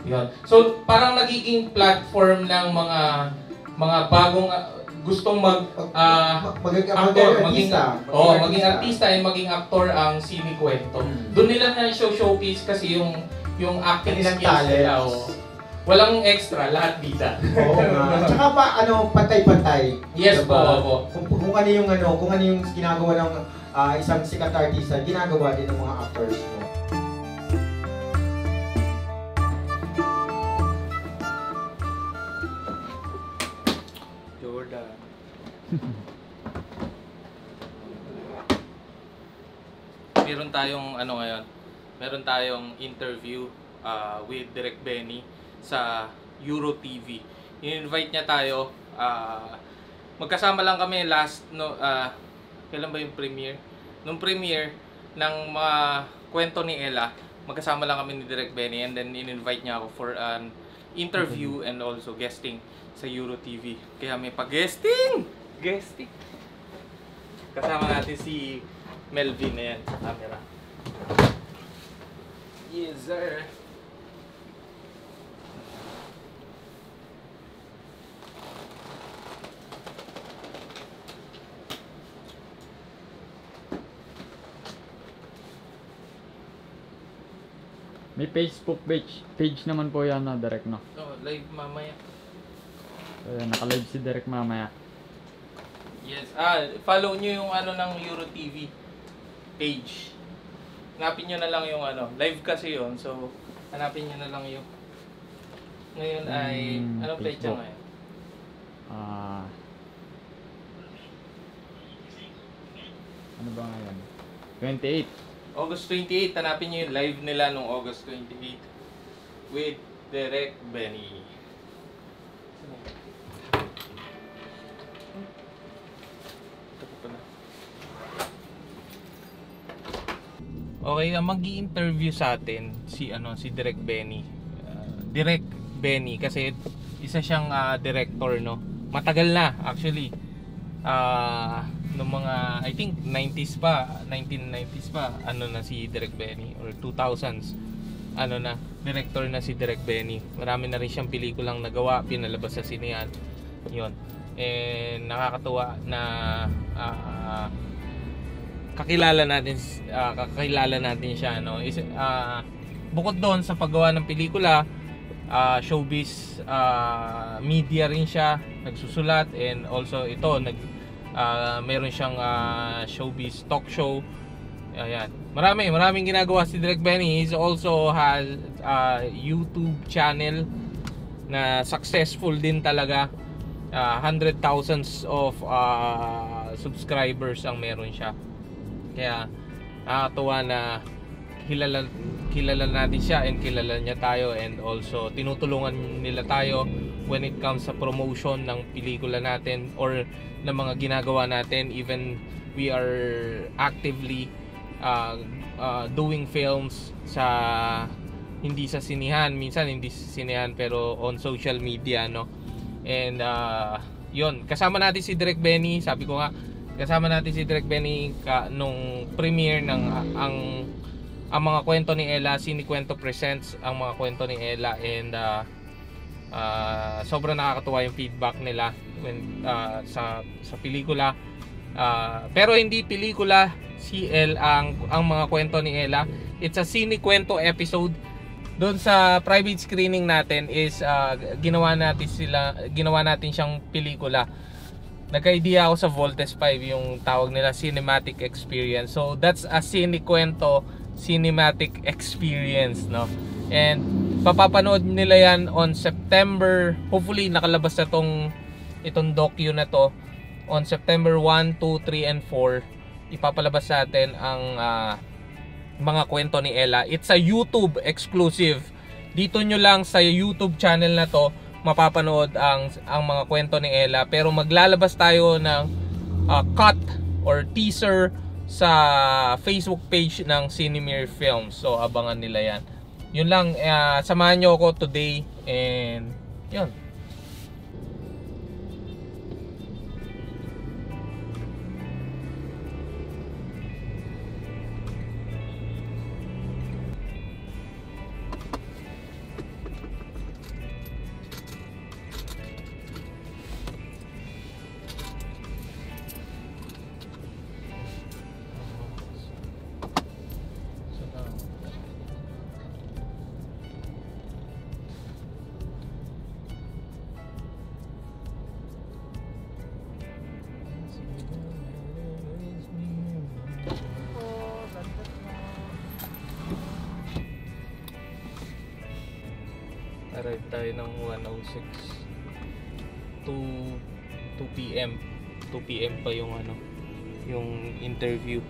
Yun. So parang nagiging platform ng mga bagong gustong maging artista and maging aktor ang sinikwento. Doon nila na showcase kasi yung acting skills nila. Walang extra, lahat bida. Oo nga. Tsaka pa pantay-pantay. Yes po, opo. Kung ano yung ginagawa ng isang sikat artista, ginagawa din ng mga actors mo. Jordan. Meron tayong interview with Direk Benny sa Euro TV. In-invite niya tayo. Magkasama lang kami kailan ba yung premiere? Nung premiere ng mga kwento ni Ella, magkasama lang kami ni Direk Benny and then in-invite niya ako for an interview and also guesting sa Euro TV. Kaya may pa-guesting! Kasama natin si Melvin na yan sa camera. Yes, sir! May Facebook page naman po yan na Direk, no? Live mamaya. Naka-live si Direk mamaya. Yes. Follow nyo yung ng Euro TV page. Hanapin nyo na lang yung live kasi yon. So, hanapin nyo na lang yung ngayon ay, anong petsa ngayon? Ano ba ngayon? 28. August 28, hanapin nyo yung live nila nung August 28 with Direk Benny. Okay, mag-i-interview sa atin si Direk Benny. Direk Benny kasi isa siyang director, no. Matagal na actually. Noong mga I think 1990s pa na si Direk Benny or 2000s director na si Direk Benny. Marami na rin siyang pelikulang nagawa, pinalabas sa sinehan. Yun. And nakakatuwa na kakilala natin siya, no. Bukod doon sa paggawa ng pelikula, showbiz media rin siya, nagsusulat, and also ito meron siyang showbiz talk show. Ayan. Maraming ginagawa si Direk Benny. He also has YouTube channel na successful din talaga. 100,000s of subscribers ang meron siya. Kaya nakakatuwa na kilala natin siya and kilala niya tayo, and also tinutulungan nila tayo when it comes sa promotion ng pelikula natin or ng mga ginagawa natin. Even we are actively doing films hindi sa sinihan, minsan hindi sa sinihan pero on social media, no. And yun, kasama natin si Direk Benny. Sabi ko nga, kasama natin si Direk Benny nung premiere ng ang mga kwento ni Ella. Sinikwento presents ang mga kwento ni Ella, and sobrang nakakatuwa yung feedback nila sa pelikula. Pero hindi pelikula CL ang mga kwento ni Ella. It's a sinikwento episode. Doon sa private screening natin is ginawa natin siyang pelikula. Nagka-idea ako sa Voltes 5, yung tawag nila cinematic experience. So that's a sinikwento cinematic experience, no. And papapanood nila yan on September. Hopefully nakalabas na itong docu na to on September 1, 2, 3 and 4. Ipapalabas sa atin ang mga kwento ni Ella. It's a YouTube exclusive. Dito nyo lang sa YouTube channel na to mapapanood ang mga kwento ni Ella. Pero maglalabas tayo ng cut or teaser sa Facebook page ng Cinemere Films. So abangan nila yan. Yun lang, samahan nyo ako today, and yun. Arrive tayo ng 1:06. 2 p.m. 2 p.m. pa yung yung interview.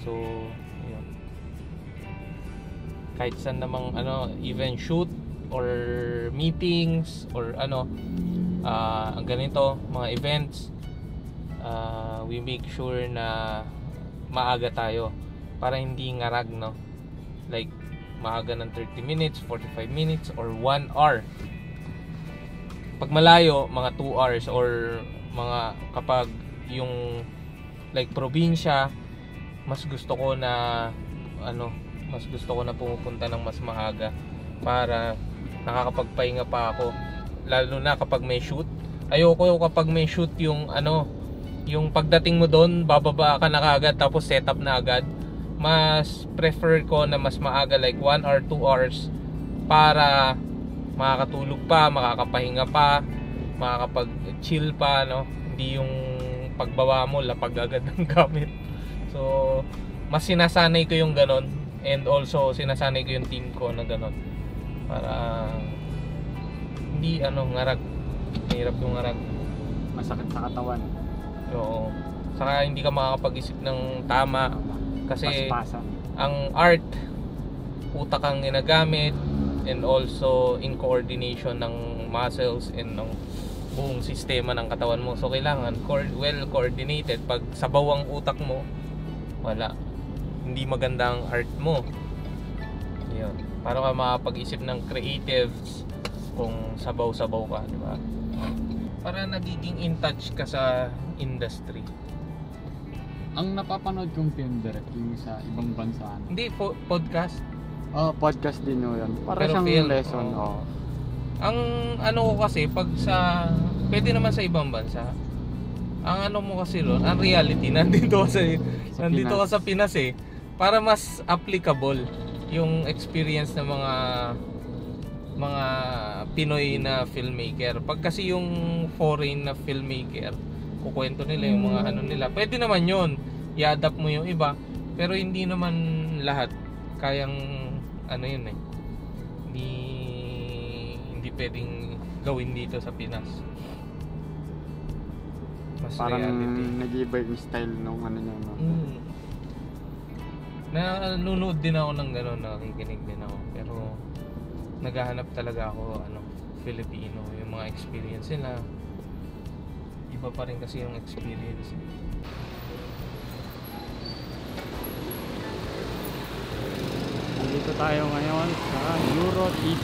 So, yun. Kahit saan namang even shoot or meetings or ang ganito, mga events, we make sure na maaga tayo para hindi ngarag, no? Like maaga ng 30 minutes, 45 minutes or 1 hour. Pag malayo, mga 2 hours or mga kapag yung like probinsya, mas gusto ko na pumupunta ng mas maaga para nakakapagpahinga pa ako, lalo na kapag may shoot. Ayoko kapag may shoot yung yung pagdating mo doon, bababa ka na agad tapos setup na agad. Mas prefer ko na mas maaga, like 1 or 2 hours, para makakatulog pa, makakapahinga pa, makakapag-chill pa, no? Hindi yung pagbawa mo, lapag agad ng gamit. So, mas sinasanay ko yung ganon, and also sinasanay ko yung team ko na ganon para hindi ngarag. Mahirap yung ngarag. Masakit sa katawan. Oo. Saka hindi ka makakapag-isip ng tama kasi Paspasan. ang art, utak ang ginagamit, and also in coordination ng muscles and ng buong sistema ng katawan mo. So kailangan well coordinated. Pag sabaw ang utak mo, wala, hindi maganda ang art mo. Yun. Para ka makapag-isip ng creatives kung sabaw-sabaw ka, di ba? Para nagiging in touch ka sa industry. Ang napapanood kong film direct yung sa ibang bansa. Hindi, podcast. Podcast din yun. Para Pero siyang film, lesson. Ang ko kasi, pag pwede naman sa ibang bansa. Ang mo kasi ron, ang reality, nandito ka sa Pinas eh. Para mas applicable yung experience ng mga Pinoy na filmmaker. Pag kasi yung foreign na filmmaker, kukwento nila yung mga nila. Pwede naman yun, i-adapt mo yung iba, pero hindi naman lahat kayang yun eh. Hindi pwedeng gawin dito sa Pinas. Mas parang reality. nag-iba yung style nung niya, no? Nanonood din ako ng gano'n, nakikinig din ako, pero naghahanap talaga ako Filipino, yung mga experience nila. Iba pa rin kasi yung experience. Dito tayo ngayon sa Euro TV.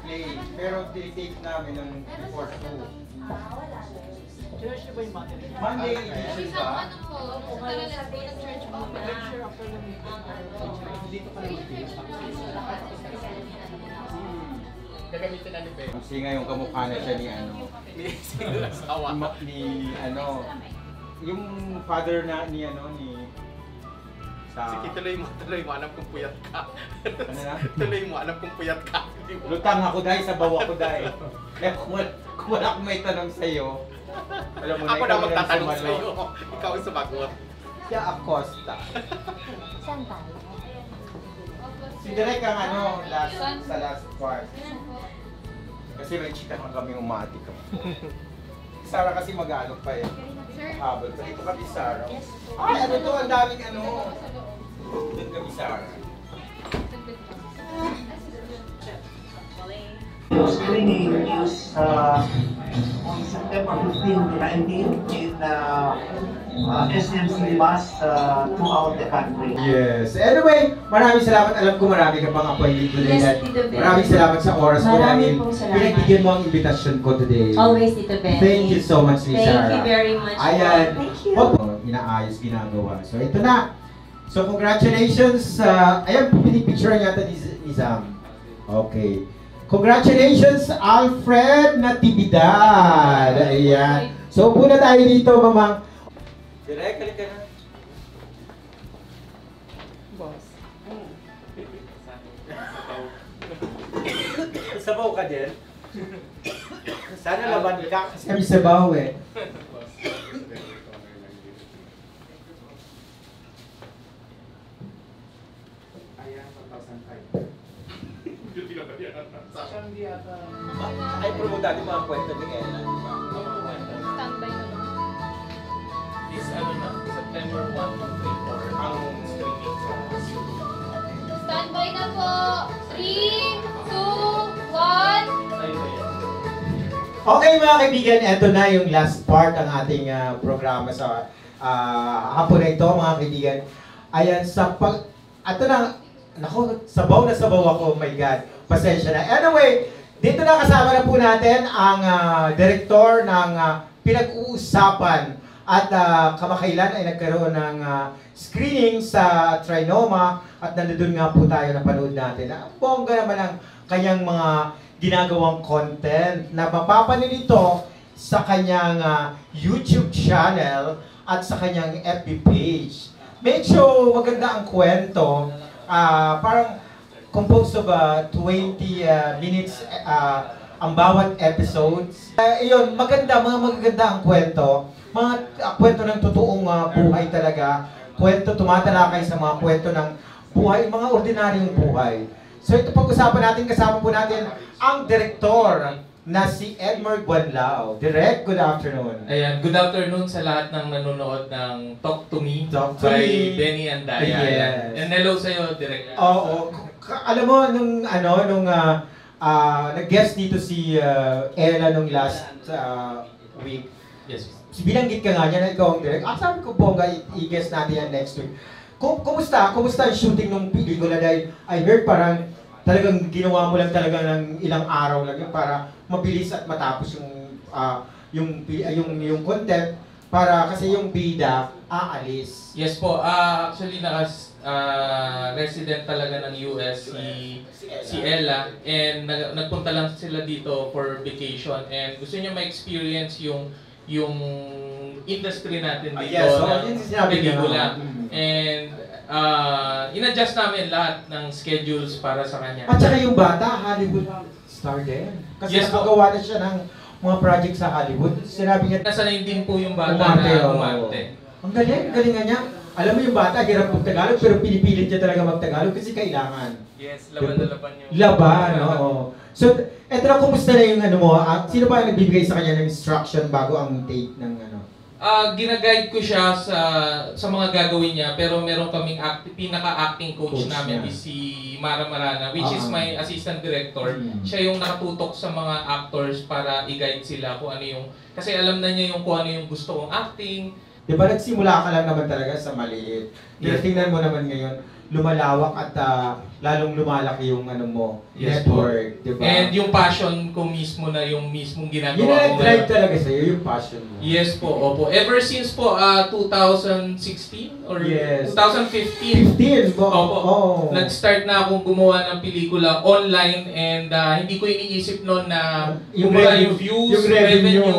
Play, pero tinitake namin ng before 2. Church ba yung Monday? Monday edition ba? Po, sa Talalas po ng church po. Lecture after ng dito ka lang Gagamitin na ni Ben. kasi ngayon kamukha na siya ni yung father na ni Sige, tuloy mo, alam kong puyat ka. ano na? Tuloy mo, alam kong puyat ka. Lutang ako dahil sa bawa ko dahil. Kaya kung wala akong may tanong sa'yo, alam mo na, Ako ikaw na lang magtatanong sumagot. sa'yo. Ikaw ang sumagot. Siya Acosta. Saan tayo? Si Direk ang sa last part. Kasi may chika kami umati ka. Sarah kasi mag-ano pa eh. Habol pa. Ito kami Sarah. Ay, to? Ang daming Doon kami Sarah. Screening is on September 15 to 19 in SMC bus throughout the country. Yes. Anyway, maraming salamat. Alam ko marami ka pang appointment today. Yes, Tito Ben. Maraming salamat sa oras mo Maraming dahil pong salamat. pinagbigyan mo ang invitation ko today. Always, Tito Ben. Thank you so much, Miss Sarah. Thank you very much. Ayan. Thank you. Inaayos, ginagawa. So, ito na. So, congratulations. Ayan, pinipicture yata ni Sam. Okay. Congratulations, Alfred Natividad. Ayan. So, upo na tayo dito, Mamang. Direk, halika na. Boss. Sabaw ka din? Sana laban ka kasi kami sabaw eh. Ay, promote natin mga kwento ni Ella, di ba? Standby na lang. This ano na, September 1 to 3 for ang streaming sa YouTube. Standby na po. 3, 2, 1. Okay mga kaibigan, eto na yung last part ng ating programa sa hapon na ito mga kaibigan. Ayan, ato na, naku, sabaw na sabaw ako, oh my God, pasensya na. Anyway, dito na kasama na po natin ang direktor ng pinag-uusapan at kamakailan ay nagkaroon ng screening sa Trinoma at nandun nga po tayo napanood natin. Ang bongga naman ang kanyang mga ginagawang content na mapapanood ito sa kanyang YouTube channel at sa kanyang FB page. Medyo maganda ang kwento, parang composed of 20 minutes ang bawat episodes. Iyon, mga magaganda ang kwento. Mga kwento ng totoong buhay talaga. Kwento tumatalakay sa mga kwento ng buhay, mga ordinaryong buhay. So ito pag-usapan natin, kasama po natin ang direktor na si Edmer Guanlao. Direk, good afternoon. Ayan, good afternoon sa lahat ng nanonood ng Talk to Me Talk to by Me. Benny Andaya. Yes. And hello sa'yo, Direk. Oo. Alam mo, nung nag-guest dito si Ella nung last week, Yes. binanggit ka nga niya na ikaw ang direct. Sabi ko, bongga, i-guest natin yan next week. Kumusta? Kumusta yung shooting ng pelikula? Dahil I heard parang talagang ginawa mo lang talaga ng ilang araw lang yun para mabilis at matapos yung content para kasi yung bida aalis. Yes po, actually resident talaga ng US si Ella and nagpunta lang sila dito for vacation and gusto niya ma-experience yung industry natin dito Yes, so, ng yun sinabi niya. pelikula. And in-adjust namin lahat ng schedules para sa kanya. At saka yung bata, Hollywood star din. Kasi Yes, nakagawa na siya ng mga project sa Hollywood. Sinabi niya, Nasanay din po yung bata umarte, na oo. umarte. Ang galing nga niya. Alam mo yung bata, hirap mag-Tagalog, pero pinipilit niya talaga mag-Tagalog kasi kailangan. Yes, laban na laban yung... Laban, oo. So, eto na, kumusta na yung ano mo? Sino ba ang nagbibigay sa kanya ng instruction bago ang take ng ano? Gina-guide ko siya sa mga gagawin niya, pero meron kaming pinaka-acting coach namin niya. is si Mara Marana, which is my assistant director. Siya yung nakatutok sa mga actors para i-guide sila kung ano yung... Kasi alam na niya yung kung ano yung gusto kong acting. Di ba nagsimula ka lang naman talaga sa maliit? Pero Yes. tingnan mo naman ngayon, lumalawak at lalong lumalaki yung ano mo, Yes, network, di ba? And yung passion ko mismo na yung mismong Yun ginagawa na ko nag-drive ngayon. talaga sa'yo, yung passion mo. Yes po, opo. Ever since po 2016 or Yes. 2015. 15 po. Opo. Oh. Nag-start na akong gumawa ng pelikula online and hindi ko iniisip noon na Yung kumbaga revenue- yung views, yung revenue.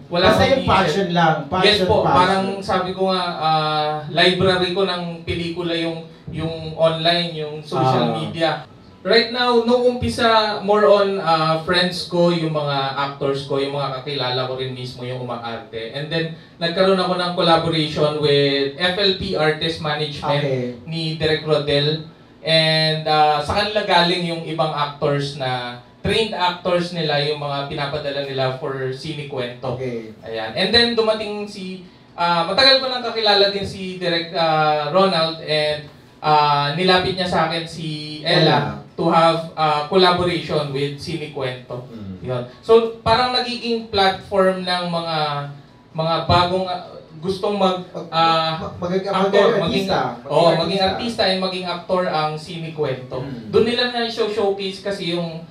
wala Basta akong yung passion lang. Passion, Yes po, passion. parang sabi ko nga, library ko ng pelikula yung online, yung social media. Right now, nung umpisa, more on friends ko, yung mga actors ko, yung mga kakilala ko rin mismo yung umaarte. And then, nagkaroon ako ng collaboration with FLP Artist Management ni Direk Rodel. And sa kanila galing yung ibang actors na trained actors nila, yung mga pinapadala nila for sinikwento. Okay. Ayan. And then dumating matagal ko nang kakilala din si Direk Ronald and nilapit niya sa akin si Ella to have collaboration with Sinikwento. Yun. So parang nagiging platform ng mga bagong gustong maging artista and maging actor ang Sinikwento. Doon nila na showcase kasi yung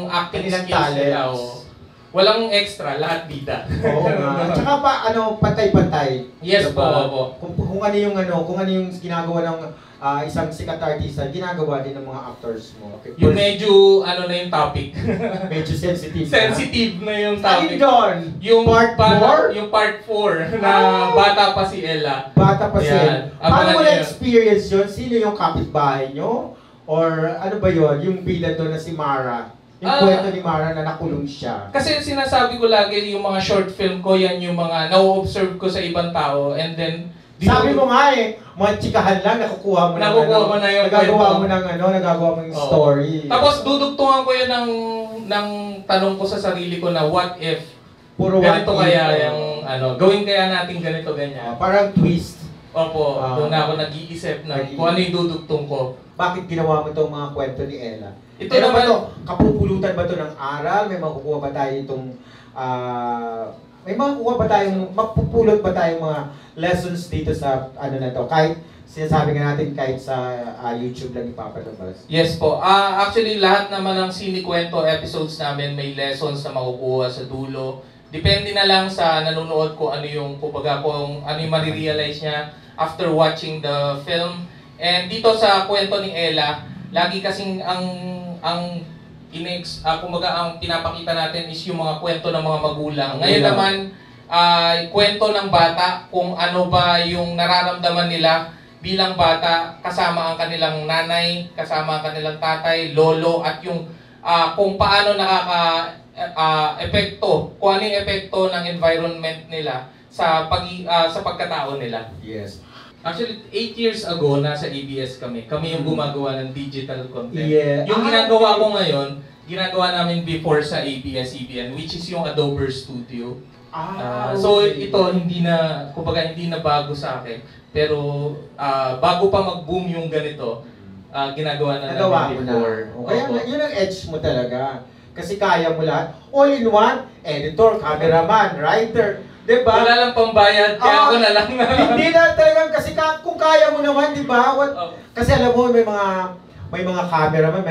acting Kanilang skills nila. talents. Walang extra, lahat bida. Oo nga. At saka pantay-pantay. Yes Diba? po, opo. Kung ano yung ginagawa ng isang sikat artista, ginagawa din ng mga actors mo. Okay. Yung medyo, ano na yung topic. medyo sensitive. Sensitive na yung Alin topic. doon? Yung Part yung part 4 na bata pa si Ella. Bata pa siya. Yan. Paano mo Abangan niyo. na-experience yun? Sino yung kapitbahay nyo? Or ano ba yun? Yung bida doon na si Mara? Yung kwento ni Mara na nakulong siya. Kasi sinasabi ko lagi yung mga short film ko, yan yung mga na-observe ko sa ibang tao and then Sabi mo nga eh, mga chikahan lang, nakukuha mo Nakukuha mo na yung nagagawa kwento. mo ng nagagawa mo yung Oo. story. Tapos dudugtungan ko yun ng tanong ko sa sarili ko na what if puro ganito what if, kaya yung gawin kaya natin ganito ganyan. parang twist. Opo, Ah. doon na ako nag-iisip na kung ano yung dudugtong ko. Bakit ginawa mo itong mga kwento ni Ella? Ito Ano ba naman, to? Kapupulutan ba to ng aral? May makukuha ba tayo itong may makukuha ba tayong, mapupulot ba tayong mga lessons dito sa ano na to? Kahit sinasabi nga natin kahit sa YouTube lang ipapalabas. yes po. Actually, lahat naman ng sinikwento episodes namin may lessons na makukuha sa dulo. Depende na lang sa nanonood ko ano yung, kumbaga, kung ano yung marirealize niya after watching the film. And dito sa kwento ni Ella, lagi kasing kumbaga ang pinapakita natin is yung mga kwento ng mga magulang. Ngayon naman, kwento ng bata kung ano ba yung nararamdaman nila bilang bata kasama ang kanilang nanay, kasama ang kanilang tatay, lolo, at yung kung paano epekto, kung ano yung epekto ng environment nila sa pagkatao nila. Yes. Actually, 8 years ago, nasa ABS kami. Kami yung gumagawa ng digital content. Yeah. Yung ginagawa ko ngayon, ginagawa namin before sa ABS-CBN, which is yung Adobe Studio. So ito, hindi na bago sa akin. Pero bago pa mag-boom yung ganito, ginagawa na Nagawa namin mo na. before. Kaya Opo. yun ang edge mo talaga. Kasi kaya mo lahat. All in one, editor, cameraman, writer. Diba? Wala lang pambayad, kaya ako na lang. Hindi na talagang kasi kung kaya mo naman, di ba? Kasi alam mo, may mga cameraman,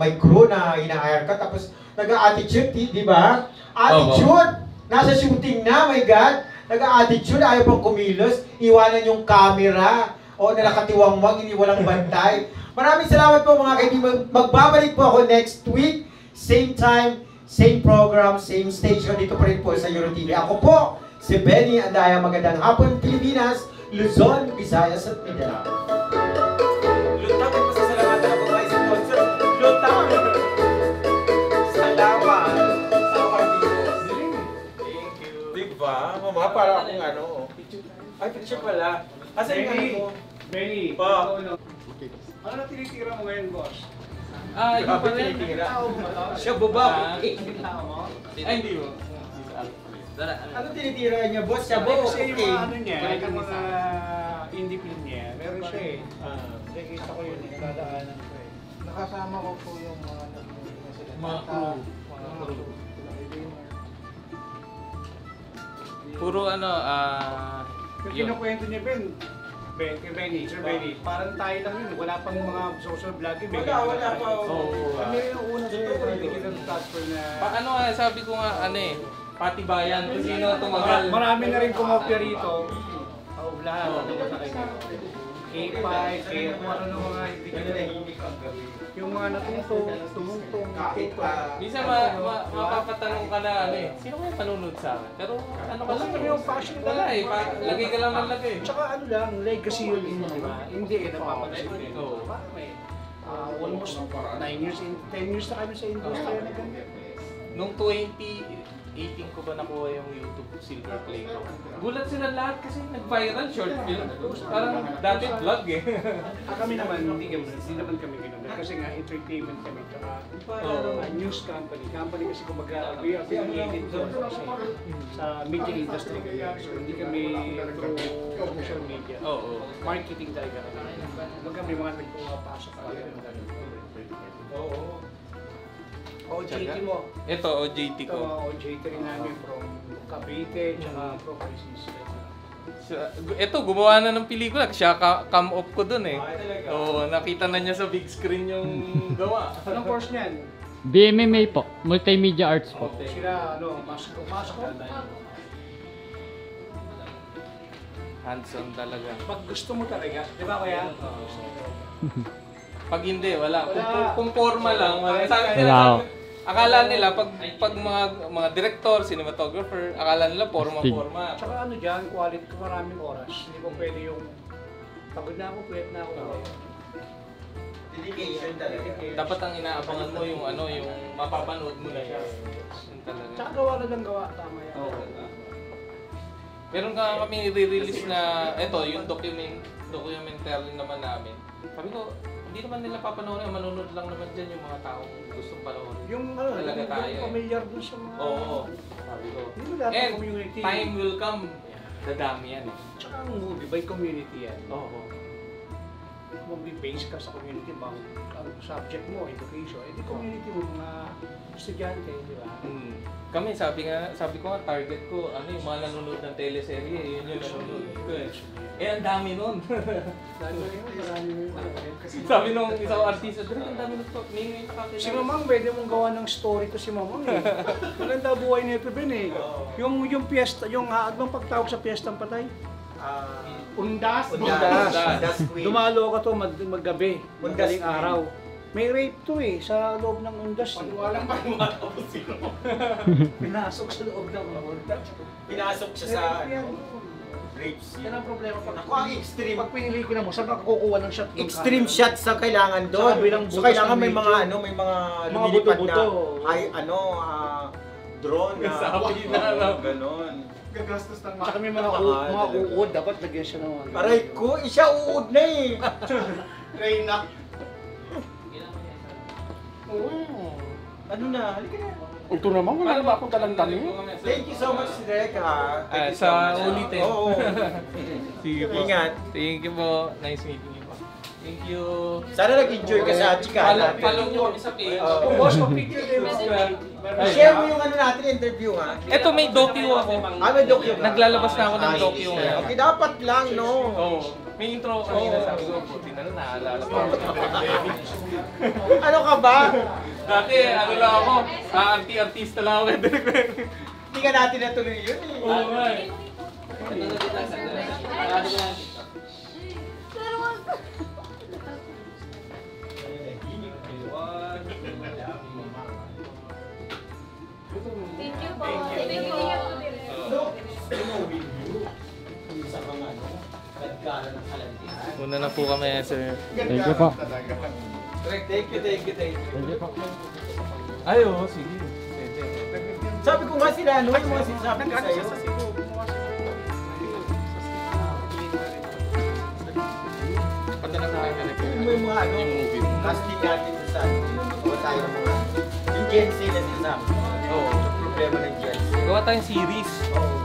may crew na ina-hire ka, tapos nag-attitude, di ba? Attitude! Nasa shooting na, my God! Nag-attitude, ayaw pang kumilos, iwanan yung camera, o nakatiwangwang, hindi walang bantay. Maraming salamat po mga kaibigan. Magbabalik po ako next week, same time, same program, same station, dito pa rin po sa EuroTV. Ako po, si Benny Andaya. Magandang hapon, Pilipinas, Luzon, Visayas at Mindanao. Lutang at masasalamatan ako mga sponsor. Lutang! Salamat! Sa Cardinos. Thank you. Diba? Mama, para akong ano. Ay, picture pala. Asa yung ano ko? Benny, Pa. ano na tinitira mo ngayon, boss? Yung pa rin. Siya baba. Ay, hindi mo. Ano tinitira niya, boss? Siya Hindi bo. kasi yung Okay. mga ano niya, yung mga indie film niya, meron siya eh. Nakikita ko yun, nadadaanan ko eh. Nakasama ko po yung mga Mga crew. Puro Yung kinukwento niya, kay Benny, Sir Benny, parang tayo lang yun, wala pang mga social vlogging. Wala pa. Oo. Ano yung una sa'yo, hindi kita transfer na... Sabi ko nga, patibayan, kung sino tumagal. Marami na rin kumopya rito. Lahat, ano ba sa kanya? K5, kung ano ng mga hindi yung mga tumungtong, K5. Minsan mapapatanong ka na sino kaya panunod sa akin? Pero ano ka lang, yung passion wala lagay ka lang ng lagay. Tsaka ano lang, legacy yun yun, di ba? Hindi napapansin din. Oo. Almost 9 years, 10 years na kami sa industriya na ganyan. Nung 2018 ko ba nakuha yung YouTube Silver Play ko? Gulat sila lahat kasi nag-viral short film. Parang dati vlog eh. Kami naman, hindi naman kami ganun. Kasi nga, entertainment kami. Tsaka, news company. Company kasi kumbaga, we are affiliated doon kasi sa media industry kami. So, hindi kami through social media. Oo. Marketing talaga kami. Kumbaga, may mga nagpapasok pa rin. Oo. OJT mo. Ito, OJT Ito, ko. OJT rin namin from Cavite, tsaka from ICC. Ito, gumawa na ng pelikula. Siya come up ko dun eh. Oo, nakita na niya sa big screen yung gawa. Anong course niyan? BMMA po, Multimedia Arts po. Sila, pasok ka. Handsome talaga. Pag gusto mo talaga, di ba kaya? Pag hindi, wala. Wala. Kung forma lang, wala. Wala. Akala nila, pag mga director, cinematographer, akala nila forma-forma. Tsaka ano dyan, quality, maraming oras. Hindi ko pwede yung pagod na ako, pwede na ako. Dedication talaga. Dapat ang inaabangan mo yung yung mapapanood mo na siya. Yun talaga. Tsaka gawa na lang gawa, tama yan. Oo. Meron ka kami i-release na, eto, yung documentary naman namin. Sabi ko, hindi naman nila papanoorin, manunod lang naman dyan yung mga taong gustong panoorin. Yung Talaga tayo yung eh. familiar dun sa mga... Oo, sabi ko. Hindi mo lahat ng And community. time will come, dadami yan eh. Tsaka ang movie by community yan. Oo. Kung based ka sa community, bang ang subject mo, education, di community mo, mga estudyante, di ba? Kami, sabi ko nga, target ko, ano yung mga nanonood ng teleserye, yun yung nanonood ko eh. Eh, ang dami nun. Sabi nung isang artista, ang dami nun to. May nakakilala. Si Mamang, pwede mong gawa ng story to si Mamang eh. Maganda buhay nito Ben eh. Yung piyesta, yung anong pagtawag sa piyestang patay? Undas. Undas Queen. Dumalo ka to maggabi, Undas madaling Queen. araw. May rape to eh, sa loob ng undas. Walang paniwala ko sino. Pinasok sa loob ng undas. Pinasok siya sa Yan. rapes. Yan ang problema pag Ako ang extreme. Pag pinili ko na mo, saan ka kukuha ng shot? Extreme shots ang kailangan doon. Sa kabilang So butas kailangan ng may medyo. mga may mga Mga lumilipad na buto-buto. ay drone na Sabi na, no? ganon. Gagastos ng Saka may mga Talaga. uod, dapat lagyan siya ng mga... Aray ko, siya uud na eh. Reyna. Ano na, halika na. Ito naman, wala ba akong dalang dami? Thank you so much, Derek, ha. Thank you so Sa much, ha. ulitin. Oo. Sige po. Ingat. Thank you po. Nice meeting you po. Thank you. Sana nag-enjoy ka sa chika natin. Follow nyo kami sa page. Oo. Boss, mag-picture din mo. Share mo yung ano natin, interview, ha. Eto, may docu ako. May docu ka. Naglalabas na ako ng Ay, docu ngayon. Okay, dapat lang, no? Oo. May intro ko kanina, sabi ko, buti na lang naalala pa ako. Ano ka ba? Dati, ano lang ako, artista lang ako. Hindi ka natin natuloy yun, eh. Oo nga eh. Thank you po. Thank you. Sa mga ano, nagkaroon ng kalantian. Muna na po kami, sir. Thank you po. Thank you. Thank you po. Ay, oo, sige. Sabi ko nga sila, ano yung mga sinasabi ko sa'yo? Padala ko lang Ano yung mga ano, casting natin sa o tayo mga yung Gen Z na sinasabi. Oo. Yung problema ng Gen Z. Gawa tayong series. Oo.